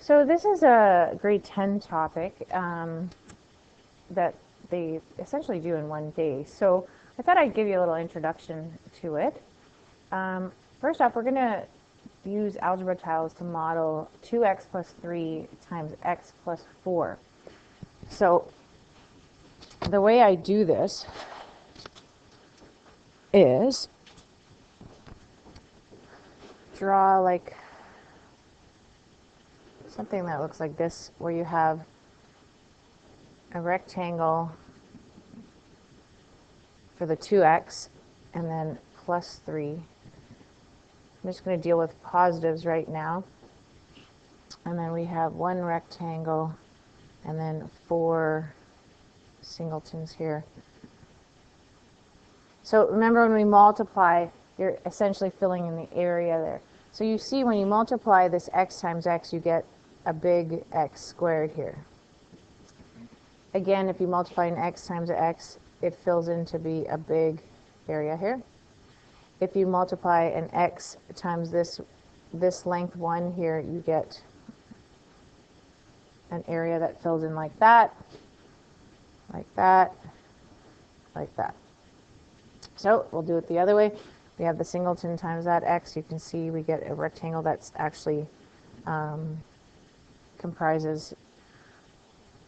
So this is a grade 10 topic that they essentially do in one day. So I thought I'd give you a little introduction to it. First off, we're going to use algebra tiles to model 2x plus 3 times x plus 4. So the way I do this is draw like something that looks like this, where you have a rectangle for the 2x and then plus 3. I'm just going to deal with positives right now. And then we have one rectangle and then 4 singletons here. So remember, when we multiply, you're essentially filling in the area there. So you see, when you multiply this x times x, you get a big x squared here. Again, if you multiply an x times x, it fills in to be a big area here. If you multiply an x times this length 1 here, you get an area that fills in like that, like that, like that. So we'll do it the other way. We have the singleton times that x. You can see we get a rectangle that's actually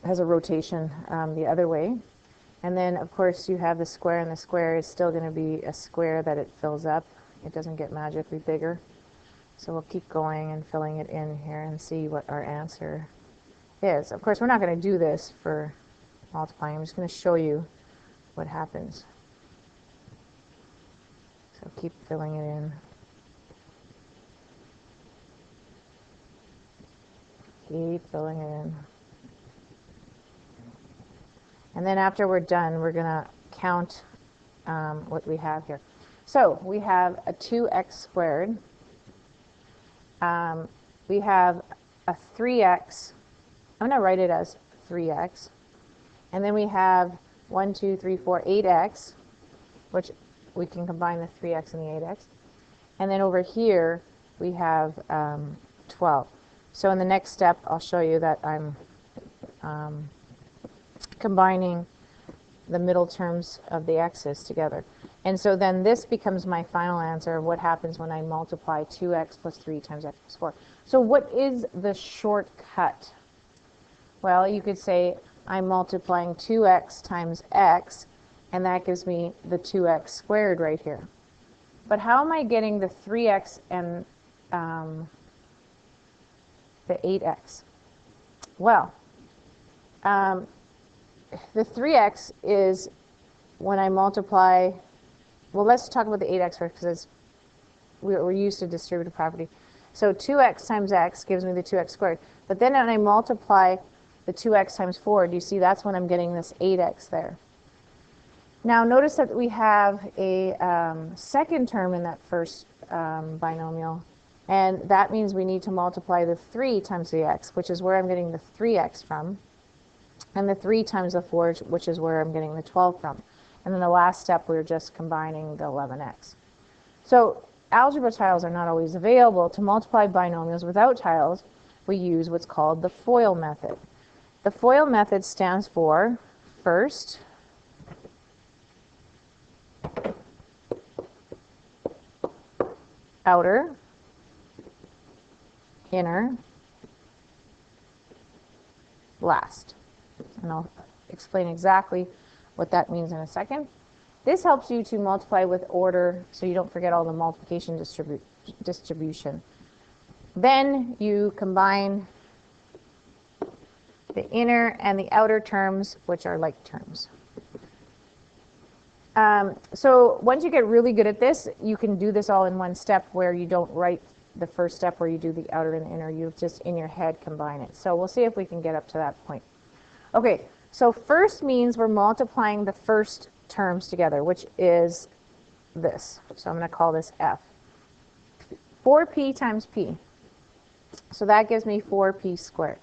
has a rotation the other way. And then, of course, you have the square, and the square is still going to be a square that it fills up. It doesn't get magically bigger. So we'll keep going and filling it in here and see what our answer is. Of course, we're not going to do this for multiplying. I'm just going to show you what happens. So keep filling it in. Keep filling it in. And then after we're done, we're going to count what we have here. So we have a 2x squared. We have a 3x. I'm going to write it as 3x. And then we have 1, 2, 3, 4, 8x, which we can combine the 3x and the 8x. And then over here, we have 12. So in the next step, I'll show you that I'm combining the middle terms of the x's together. And so then this becomes my final answer of what happens when I multiply 2x plus 3 times x plus 4. So what is the shortcut? Well, you could say I'm multiplying 2x times x, and that gives me the 2x squared right here. But how am I getting the 3x and the 8x? Well, the 3x is when I multiply, well, let's talk about the 8x first, because we're used to distributive property. So 2x times x gives me the 2x squared. But then when I multiply the 2x times 4, do you see that's when I'm getting this 8x there? Now notice that we have a second term in that first binomial, and that means we need to multiply the 3 times the x, which is where I'm getting the 3x from, and the 3 times the 4, which is where I'm getting the 12 from. And then the last step, we're just combining the 11x. So algebra tiles are not always available. To multiply binomials without tiles, we use what's called the FOIL method. The FOIL method stands for first, outer, inner, last. And I'll explain exactly what that means in a second. This helps you to multiply with order so you don't forget all the multiplication distribution. Then you combine the inner and the outer terms, which are like terms. So once you get really good at this, you can do this all in one step, where you don't write the first step where you do the outer and the inner. You just in your head combine it. So we'll see if we can get up to that point. Okay, so first means we're multiplying the first terms together, which is this. So I'm going to call this f. 4p times p. So that gives me 4p squared.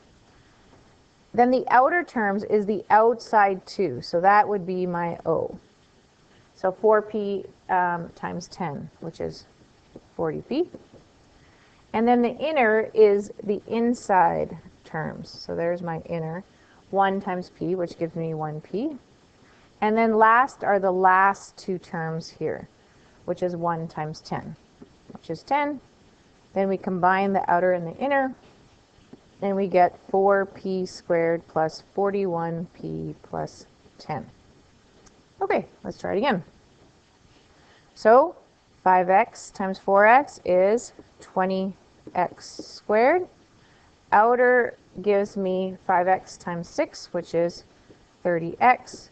Then the outer terms is the outside 2. So that would be my o. So 4p times 10, which is 40p. And then the inner is the inside terms. So there's my inner. 1 times p, which gives me 1p. And then last are the last two terms here, which is 1 times 10, which is 10. Then we combine the outer and the inner, and we get 4p squared plus 41p plus 10. Okay, let's try it again. So 5x times 4x is 20x squared. Outer gives me 5x times 6, which is 30x.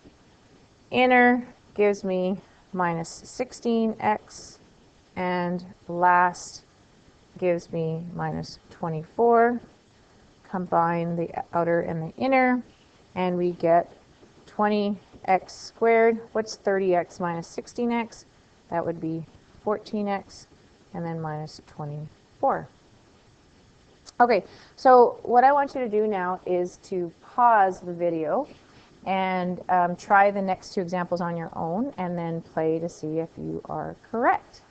Inner gives me minus 16x. And last gives me minus 24. Combine the outer and the inner, and we get 20x squared. What's 30x minus 16x? That would be 14x, and then minus 24. Okay, so what I want you to do now is to pause the video and try the next two examples on your own, and then play to see if you are correct.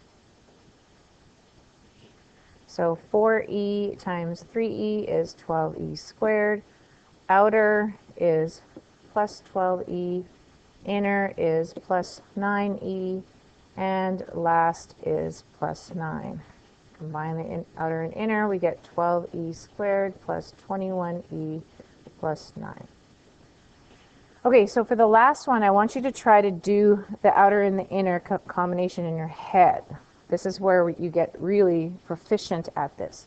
So 4e times 3e is 12e squared. Outer is plus 12e. Inner is plus 9e. And last is plus 9. Combine the outer and inner, we get 12e squared plus 21e plus 9. Okay, so for the last one, I want you to try to do the outer and the inner combination in your head. This is where you get really proficient at this.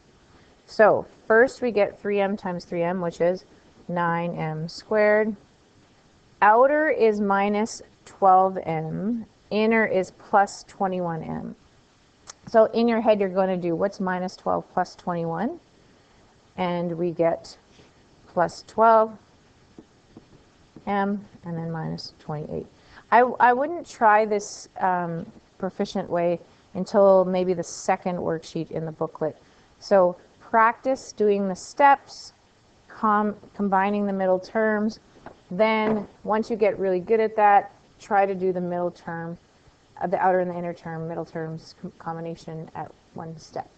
So first we get 3m times 3m, which is 9m squared. Outer is minus 12m. Inner is plus 21m. So in your head, you're going to do what's minus 12 plus 21? And we get plus 12m and then minus 28. I wouldn't try this proficient way until maybe the second worksheet in the booklet. So practice doing the steps, combining the middle terms. Then once you get really good at that, try to do the middle term, the outer and the inner term, middle terms combination at one step.